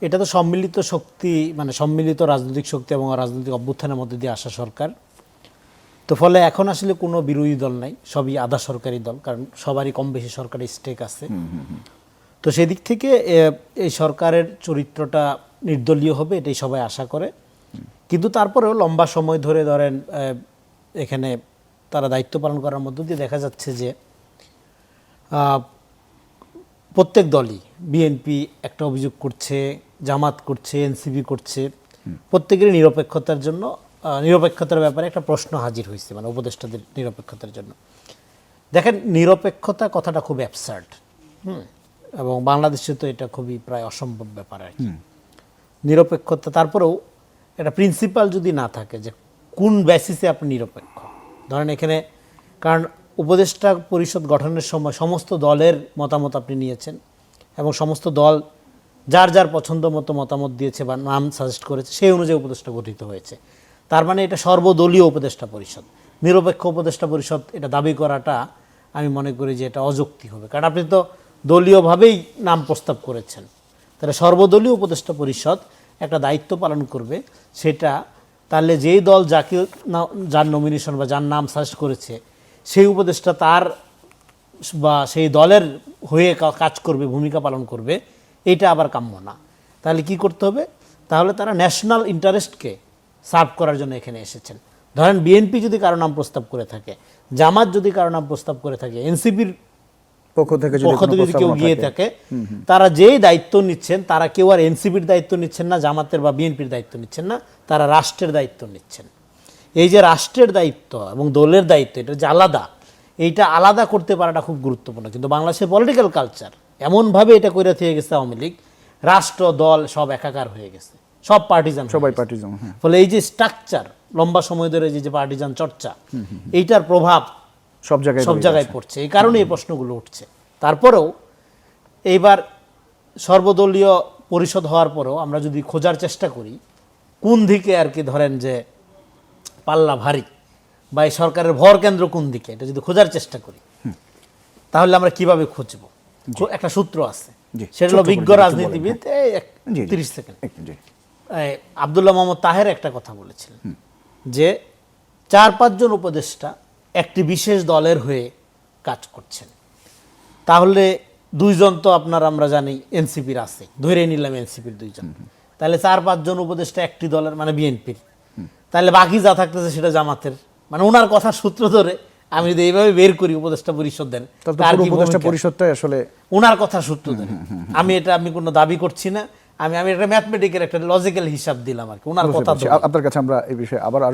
এটা তো সম্মিলিত শক্তি, মানে সম্মিলিত রাজনৈতিক শক্তি এবং রাজনৈতিক অভ্যুত্থানের মধ্যে দিয়ে আসা সরকার। তো ফলে এখন আসলে কোনো বিরোধী দল নাই, সবই আধা সরকারি দল, কারণ সবারই কম বেশি সরকারি স্টেক আছে। তো সেদিক থেকে এই সরকারের চরিত্রটা নির্দলীয় হবে, এটাই সবাই আশা করে। কিন্তু তারপরেও লম্বা সময় ধরে ধরেন এখানে তারা দায়িত্ব পালন করার মধ্য দিয়ে দেখা যাচ্ছে যে প্রত্যেক দলই, বিএনপি একটা অভিযোগ করছে, জামাত করছে, এনসিপি করছে, প্রত্যেকেরই নিরপেক্ষতার ব্যাপারে একটা প্রশ্ন হাজির হয়েছে, মানে উপদেষ্টাদের নিরপেক্ষতার জন্য। দেখেন, নিরপেক্ষতা কথাটা খুব অ্যাবসার্ড, এবং বাংলাদেশে তো এটা খুবই প্রায় অসম্ভব ব্যাপার আর কি। নিরপেক্ষতা, তারপরেও একটা প্রিন্সিপাল যদি না থাকে যে কোন বেসিসে আপনি নিরপেক্ষ। ধরেন এখানে, কারণ উপদেষ্টা পরিষদ গঠনের সময় সমস্ত দলের মতামত আপনি নিয়েছেন, এবং সমস্ত দল যার যার পছন্দ মতো মতামত দিয়েছে বা নাম সাজেস্ট করেছে, সেই অনুযায়ী উপদেষ্টা গঠিত হয়েছে। তার মানে এটা সর্বদলীয় উপদেষ্টা পরিষদ। নিরপেক্ষ উপদেষ্টা পরিষদ এটা দাবি করাটা আমি মনে করি যে এটা অযৌক্তিক হবে, কারণ আপনি তো দলীয়ভাবেই নাম প্রস্তাব করেছেন। তাহলে সর্বদলীয় উপদেষ্টা পরিষদ একটা দায়িত্ব পালন করবে, সেটা তাহলে যেই দল যার নমিনেশন বা যার নাম সাজেস্ট করেছে সেই উপদেষ্টা তার বা সেই দলের হয়ে কাজ করবে, ভূমিকা পালন করবে, এইটা আবার কাম্য না। তাহলে কি করতে হবে? তাহলে তারা ন্যাশনাল ইন্টারেস্টকে সার্ভ করার জন্য এখানে এসেছেন। ধরেন বিএনপি যদি কারো নাম প্রস্তাব করে থাকে, জামাত যদি কারো নাম প্রস্তাব করে থাকে, এনসিপির পক্ষ থেকে যদি কেউ গিয়ে থাকে, তারা যেই দায়িত্ব নিচ্ছেন, তারা কেউ আর এনসিপির দায়িত্ব নিচ্ছেন না, জামাতের বা বিএনপির দায়িত্ব নিচ্ছেন না, তারা রাষ্ট্রের দায়িত্ব নিচ্ছেন। এই যে রাষ্ট্রের দায়িত্ব এবং দলের দায়িত্ব, এটা যে আলাদা, এইটা আলাদা করতে পারাটা খুব গুরুত্বপূর্ণ। কিন্তু বাংলাদেশের পলিটিক্যাল কালচার এমনভাবে এটা করে থেকে গেছে, আওয়ামী লীগ, রাষ্ট্র দল সব একাকার হয়ে গেছে, সব পার্টিজান, সবাই পার্টিজান। ফলে এই যে স্ট্রাকচার, লম্বা সময় ধরে যে পার্টিজান চর্চা, এইটার প্রভাব সব জায়গায় পড়ছে। এই কারণে এই প্রশ্নগুলো উঠছে। তারপরেও এইবার সর্বদলীয় পরিষদ হওয়ার পরেও আমরা যদি খোঁজার চেষ্টা করি কোন দিকে আর কি, ধরেন যে পাল্লা ভারী বা এই সরকারের ভর কেন্দ্র কোন দিকে, এটা যদি খোঁজার চেষ্টা করি, তাহলে আমরা কিভাবে খুঁজবো? একটা সূত্র আছে, সেটা হলো বিজ্ঞ রাজনীতিবিদ, 30 সেকেন্ড, আব্দুল্লাহ মোহাম্মদ তাহের একটা কথা বলেছিলেন যে 4-5 জন উপদেষ্টা একটি বিশেষ দলের হয়ে কাজ করছেন। তাহলে 2 জন তো আমরা জানি এনসিপির আছে, ধরে নিলাম এনসিপির 2 জন, তাহলে 4-5 জন উপদেষ্টা একটি দলের, মানে বিএনপির, তাহলে বাকি যা থাকতেছে সেটা জামাতের। মানে ওনার কথা সূত্র ধরে আমি যদি এইভাবে বের করি উপদেষ্টা পরিষদ দেন, উপদেষ্টা পরিষদটাই আসলে ওনার কথা সূত্র ধরে, আমি কোনো দাবি করছি না, আমি একটা ম্যাথমেটিক্যাল একটা লজিক্যাল হিসাব দিলাম আর কি, ওনার কথা। আপনার কাছে আমরা এই বিষয়ে আবার আসবো।